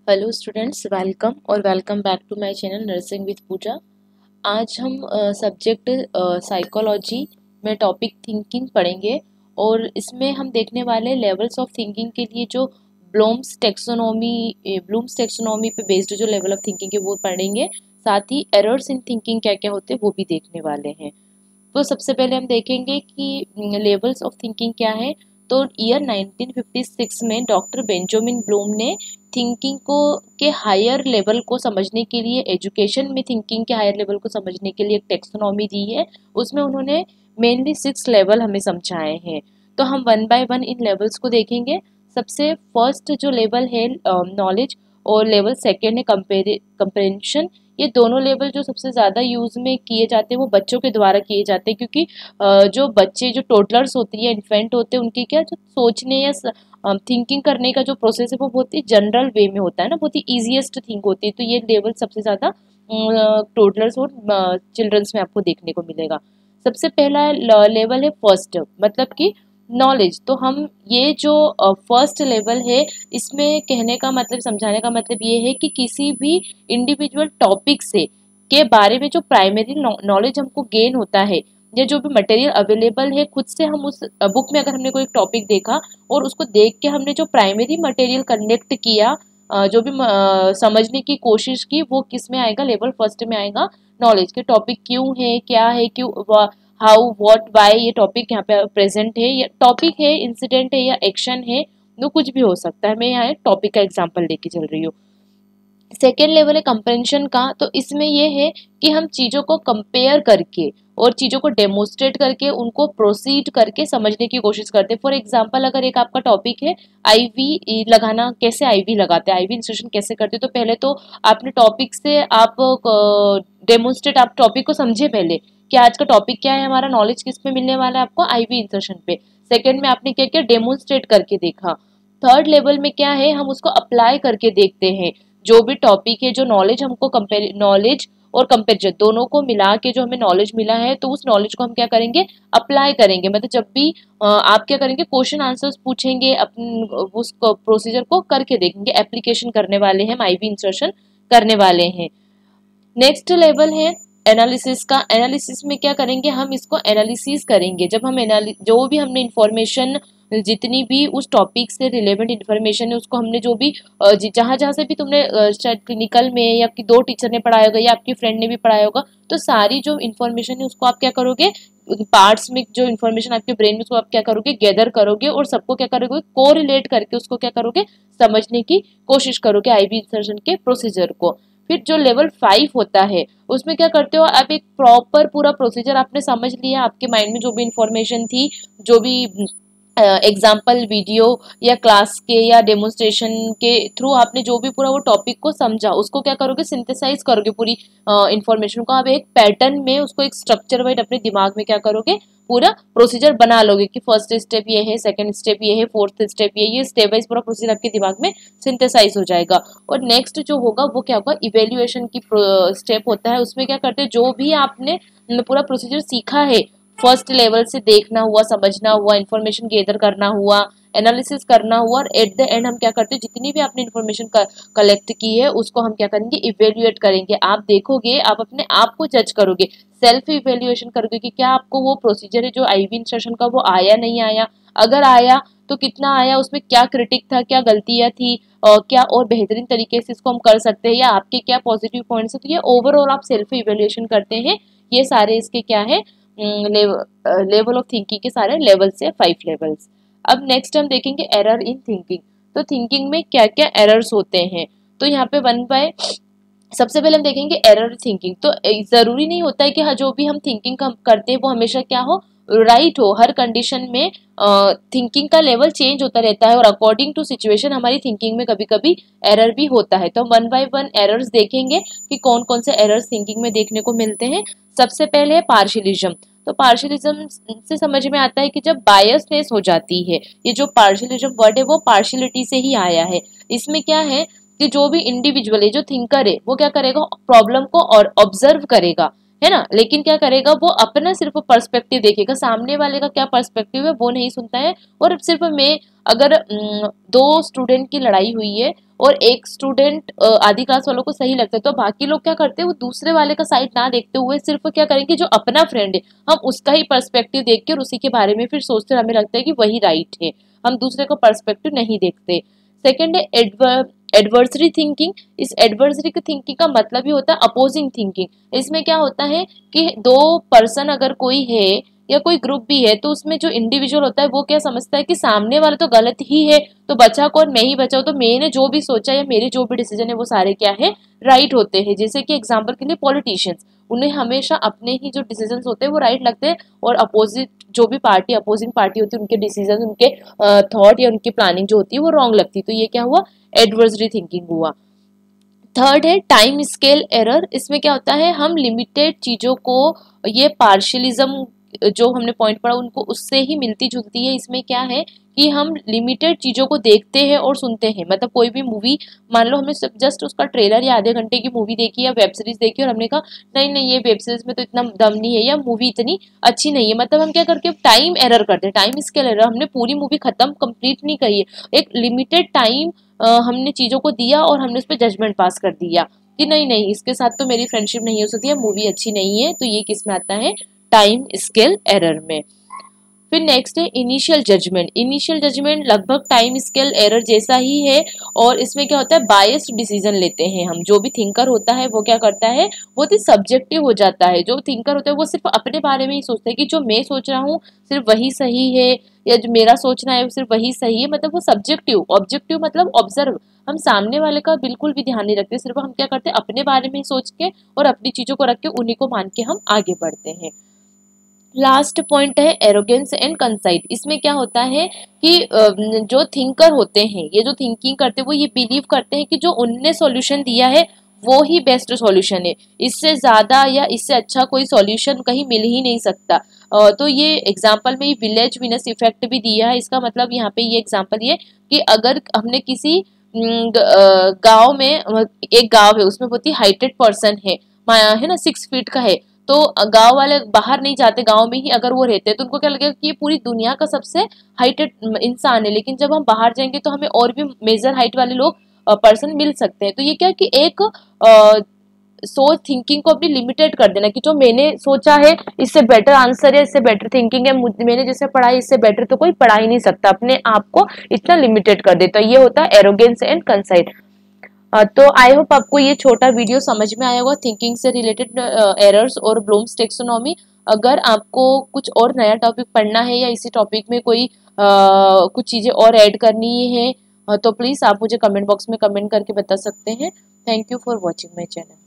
Hello students, welcome और welcome back to my channel nursing with Pooja. आज हम subject psychology में टॉपिक थिंकिंग पढ़ेंगे और इसमें हम देखने वाले लेवल्स ऑफ थिंकिंग के लिए जो ब्लूम्स टेक्सोनॉमी पे बेस्ड जो लेवल ऑफ थिंकिंग है वो पढ़ेंगे। साथ ही एरर्स इन थिंकिंग क्या क्या होते हैं वो भी देखने वाले हैं। तो सबसे पहले हम देखेंगे कि लेवल्स ऑफ थिंकिंग क्या है। तो ईयर 1956 में डॉक्टर बेंजामिन ब्लूम ने थिंकिंग को के हायर लेवल को समझने के लिए, एजुकेशन में थिंकिंग के हायर लेवल को समझने के लिए एक टेक्सोनॉमी दी है। उसमें उन्होंने मेनली 6 लेवल हमें समझाए हैं। तो हम one by one in levels को देखेंगे। सबसे फर्स्ट जो लेवल है नॉलेज और लेवल सेकेंड है कंप्रेंशन। ये दोनों लेवल जो सबसे ज़्यादा यूज़ में किए जाते हैं वो बच्चों के द्वारा किए जाते हैं, क्योंकि जो बच्चे जो टोडलर्स होते हैं या इन्फेंट होते हैं उनकी क्या जो सोचने या थिंकिंग करने का जो प्रोसेस है वो बहुत ही जनरल वे में होता है ना, बहुत ही ईजीएस्ट थिंक होती है। तो ये लेवल सबसे ज़्यादा टोडलर्स और चिल्ड्रंस में आपको देखने को मिलेगा। सबसे पहला लेवल है फर्स्ट, मतलब कि नॉलेज। तो हम ये जो फर्स्ट लेवल है इसमें कहने का मतलब, समझाने का मतलब ये है कि किसी भी इंडिविजुअल टॉपिक से के बारे में जो प्राइमरी नॉलेज हमको गेन होता है या जो भी मटेरियल अवेलेबल है, खुद से हम उस बुक में अगर हमने कोई टॉपिक देखा और उसको देख के हमने जो प्राइमरी मटेरियल कनेक्ट किया, जो भी समझने की कोशिश की, वो किस में आएगा, लेवल फर्स्ट में आएगा। नॉलेज के टॉपिक क्यों है, क्या है, क्यों, हाउ, व्हाट, व्हाई, ये टॉपिक यहाँ पे प्रेजेंट है, या टॉपिक है, इंसिडेंट है या एक्शन है, वो कुछ भी हो सकता है। मैं यहाँ एक टॉपिक का एग्जांपल लेके चल रही हूँ। सेकेंड लेवल है कंपेरिजन का। तो इसमें ये है कि हम चीज़ों को कंपेयर करके और चीज़ों को डेमोस्ट्रेट करके उनको प्रोसीड करके समझने की कोशिश करते हैं। फॉर एग्जांपल, अगर एक आपका टॉपिक है आईवी लगाना, कैसे आईवी लगाते हैं, आईवी इंसर्शन कैसे करते हैं, तो पहले तो आपने टॉपिक से आप डेमोस्ट्रेट, आप टॉपिक को समझे पहले कि आज का टॉपिक क्या है, हमारा नॉलेज किस पे मिलने वाला है आपको, आईवी इंसर्शन पे। सेकेंड में आपने क्या किया, डेमोस्ट्रेट करके देखा। थर्ड लेवल में क्या है, हम उसको अप्लाई करके देखते हैं। जो भी टॉपिक है, जो नॉलेज हमको नॉलेज और कंपेरिजन दोनों को मिला के जो हमें नॉलेज मिला है, तो उस नॉलेज को हम क्या करेंगे, अप्लाई करेंगे। मतलब जब भी आप क्या करेंगे, क्वेश्चन आंसर्स पूछेंगे, उस प्रोसीजर को करके देखेंगे, एप्लीकेशन करने वाले हैं, आईवी इंसर्शन करने वाले हैं। नेक्स्ट लेवल है एनालिसिस का। एनालिसिस में क्या करेंगे, हम इसको एनालिसिस करेंगे। जब हम जो भी हमने इंफॉर्मेशन, जितनी भी उस टॉपिक से रिलेवेंट इन्फॉर्मेशन है, उसको हमने जो भी जहाँ जहाँ से भी तुमने शायद क्लिनिकल में या आपकी दो टीचर ने पढ़ाया होगा या आपकी फ्रेंड ने भी पढ़ाया होगा, तो सारी जो इन्फॉर्मेशन है उसको आप क्या करोगे, पार्ट्स में जो इन्फॉर्मेशन आपके ब्रेन में, उसको आप क्या करोगे, गैदर करोगे और सबको क्या करोगे, कोरिलेट करके उसको क्या करोगे, समझने की कोशिश करोगे आईवी इंसर्शन के प्रोसीजर को। फिर जो लेवल 5 होता है उसमें क्या करते हो, आप एक प्रॉपर पूरा प्रोसीजर आपने समझ लिया, आपके माइंड में जो भी इंफॉर्मेशन थी, जो भी एग्जाम्पल वीडियो या क्लास के या डेमोन्स्ट्रेशन के थ्रू आपने जो भी पूरा वो टॉपिक को समझा, उसको क्या करोगे, सिंथेसाइज करोगे पूरी इंफॉर्मेशन को। आप एक पैटर्न में उसको एक स्ट्रक्चर वाइज अपने दिमाग में क्या करोगे, पूरा प्रोसीजर बना लोगे कि फर्स्ट स्टेप ये है, सेकंड स्टेप ये है, फोर्थ स्टेप ये स्टेप वाइज पूरा प्रोसीजर आपके दिमाग में सिंथेसाइज हो जाएगा। और नेक्स्ट जो होगा वो क्या होगा, इवेल्युएशन की स्टेप होता है। उसमें क्या करते हैं, जो भी आपने पूरा प्रोसीजर सीखा है, फर्स्ट लेवल से देखना हुआ, समझना हुआ, इन्फॉर्मेशन गैदर करना हुआ, एनालिसिस करना हुआ, और एट द एंड हम क्या करते हैं, जितनी भी आपने इन्फॉर्मेशन कलेक्ट की है उसको हम क्या करेंगे, इवेल्युएट करेंगे। आप देखोगे, आप अपने आप को जज करोगे, सेल्फ इवेल्युएशन करोगे कि क्या आपको वो प्रोसीजर है जो आईवी इंसर्शन का वो आया, नहीं आया, अगर आया तो कितना आया, उसमें क्या क्रिटिक था, क्या गलतियां थी, क्या और बेहतरीन तरीके से इसको हम कर सकते हैं, या आपके क्या पॉजिटिव पॉइंट्स है। तो ये ओवरऑल आप सेल्फ इवेल्युएशन करते हैं। ये सारे इसके क्या है, लेवल ऑफ थिंकिंग के सारे लेवल्स है, 5 लेवल्स। अब नेक्स्ट हम देखेंगे एरर इन थिंकिंग। तो थिंकिंग में क्या क्या एरर्स होते हैं, तो यहाँ पे वन बाय सबसे पहले हम देखेंगे एरर थिंकिंग। तो जरूरी नहीं होता है कि हाँ जो भी हम थिंकिंग करते हैं वो हमेशा क्या हो, राइट हो। हर कंडीशन में थिंकिंग का लेवल चेंज होता रहता है और अकॉर्डिंग टू सिचुएशन हमारी थिंकिंग में कभी कभी एरर भी होता है। तो हम वन बाय वन एरर्स देखेंगे कि कौन कौन से एरर्स थिंकिंग में देखने को मिलते हैं। सबसे पहले है पार्शियलिज्म। तो पार्शियलिज्म से समझ में आता है कि जब बायसनेस हो जाती है, ये जो पार्शियलिज्म वर्ड है वो पार्शियलिटी से ही आया है। इसमें क्या है कि जो भी इंडिविजुअल है, जो थिंकर है, वो क्या करेगा, प्रॉब्लम को और ऑब्जर्व करेगा है ना। लेकिन क्या करेगा, वो अपना सिर्फ पर्सपेक्टिव देखेगा, सामने वाले का क्या पर्सपेक्टिव है वो नहीं सुनता है। और सिर्फ मैं अगर दो स्टूडेंट की लड़ाई हुई है और एक स्टूडेंट आधी क्लास वालों को सही लगता है, तो बाकी लोग क्या करते हैं, वो दूसरे वाले का साइड ना देखते हुए सिर्फ क्या करेंगे, जो अपना फ्रेंड है हम उसका ही पर्सपेक्टिव देख के और उसी के बारे में फिर सोचते हैं, हमें लगता है कि वही राइट है, हम दूसरे का पर्सपेक्टिव नहीं देखते। सेकेंड है एडवर्सरी थिंकिंग। इस एडवर्सरी थिंकिंग का मतलब ही होता है अपोजिंग थिंकिंग। इसमें क्या होता है कि दो पर्सन अगर कोई है या कोई ग्रुप भी है, तो उसमें जो इंडिविजुअल होता है वो क्या समझता है कि सामने वाला तो गलत ही है, तो बचा कौन, मैं ही बचा हूं, तो मैंने जो भी सोचा या मेरे जो भी डिसीजन है वो सारे क्या है, राइट होते हैं। जैसे कि एग्जाम्पल के लिए पॉलिटिशियंस, उन्हें हमेशा अपने ही जो डिसीजन होते हैं वो राइट लगते हैं, और अपोजिट जो भी पार्टी अपोजिंग पार्टी होती है उनके डिसीजन, उनके थॉट या उनकी प्लानिंग जो होती है वो रॉन्ग लगती है। तो ये क्या हुआ, एडवर्सरी थिंकिंग हुआ। थर्ड है टाइम स्केल एरर। इसमें क्या होता है, हम लिमिटेड चीजों को, ये पार्शलिज्म जो हमने पॉइंट पढ़ा उनको उससे ही मिलती जुलती है। इसमें क्या है कि हम लिमिटेड चीजों को देखते हैं और सुनते हैं। मतलब कोई भी मूवी, मान लो हमने जस्ट उसका ट्रेलर या आधे घंटे की मूवी देखी या वेब सीरीज देखी और हमने कहा नहीं नहीं ये वेब सीरीज में तो इतना दम नहीं है या मूवी इतनी अच्छी नहीं है, मतलब हम क्या करके टाइम एरर करते हैं, टाइम स्केल एरर। हमने पूरी मूवी खत्म कंप्लीट नहीं करी है, एक लिमिटेड टाइम हमने चीजों को दिया और हमने उस पर जजमेंट पास कर दिया कि नहीं नहीं इसके साथ तो मेरी फ्रेंडशिप नहीं हो सकती है, मूवी अच्छी नहीं है। तो ये किस में आता है, टाइम स्केल एरर में। फिर नेक्स्ट है इनिशियल जजमेंट। इनिशियल जजमेंट लगभग टाइम स्केल एरर जैसा ही है, और इसमें क्या होता है, बायस्ड डिसीजन लेते हैं हम। जो भी थिंकर होता है वो क्या करता है, बहुत ही सब्जेक्टिव हो जाता है। जो थिंकर होता है वो सिर्फ अपने बारे में ही सोचता है कि जो मैं सोच रहा हूँ सिर्फ वही सही है, या जो मेरा सोचना है सिर्फ वही सही है। मतलब वो सब्जेक्टिव, ऑब्जेक्टिव मतलब ऑब्जर्व, हम सामने वाले का बिल्कुल भी ध्यान नहीं रखते, सिर्फ हम क्या करते हैं अपने बारे में ही सोच के और अपनी चीजों को रख के उन्हीं को मान के हम आगे बढ़ते हैं। लास्ट पॉइंट है एरोगेंस एंड कंसाइट। इसमें क्या होता है कि जो थिंकर होते हैं, ये जो थिंकिंग करते हैं वो ये बिलीव करते हैं कि जो उनने सॉल्यूशन दिया है वो ही बेस्ट सॉल्यूशन है, इससे ज्यादा या इससे अच्छा कोई सॉल्यूशन कहीं मिल ही नहीं सकता। तो ये एग्जांपल में विलेज विनस इफेक्ट भी दिया है। इसका मतलब यहाँ पे ये एग्जांपल ये कि अगर हमने किसी गांव में, एक गांव है उसमें बहुत ही हाइटेड पर्सन है ना, 6 फीट का है, तो गांव वाले बाहर नहीं जाते, गांव में ही अगर वो रहते हैं तो उनको क्या लगेगा कि ये पूरी दुनिया का सबसे हाइटेड इंसान है। लेकिन जब हम बाहर जाएंगे तो हमें और भी मेजर हाइट वाले लोग पर्सन मिल सकते हैं। तो ये क्या कि एक सोच थिंकिंग को अपनी लिमिटेड कर देना कि जो मैंने सोचा है इससे बेटर आंसर है, इससे बेटर थिंकिंग है, मैंने जैसे पढ़ा है इससे बेटर तो कोई पढ़ा ही नहीं सकता, अपने आप को इतना लिमिटेड कर देता। ये होता है एरोगेंस एंड कंसाइट। तो आई होप आपको ये छोटा वीडियो समझ में आया होगा, थिंकिंग से रिलेटेड एरर्स और ब्लूम्स टेक्सोनॉमी। अगर आपको कुछ और नया टॉपिक पढ़ना है या इसी टॉपिक में कोई कुछ चीज़ें और ऐड करनी है तो प्लीज़ आप मुझे कमेंट बॉक्स में कमेंट करके बता सकते हैं। Thank you for watching my channel.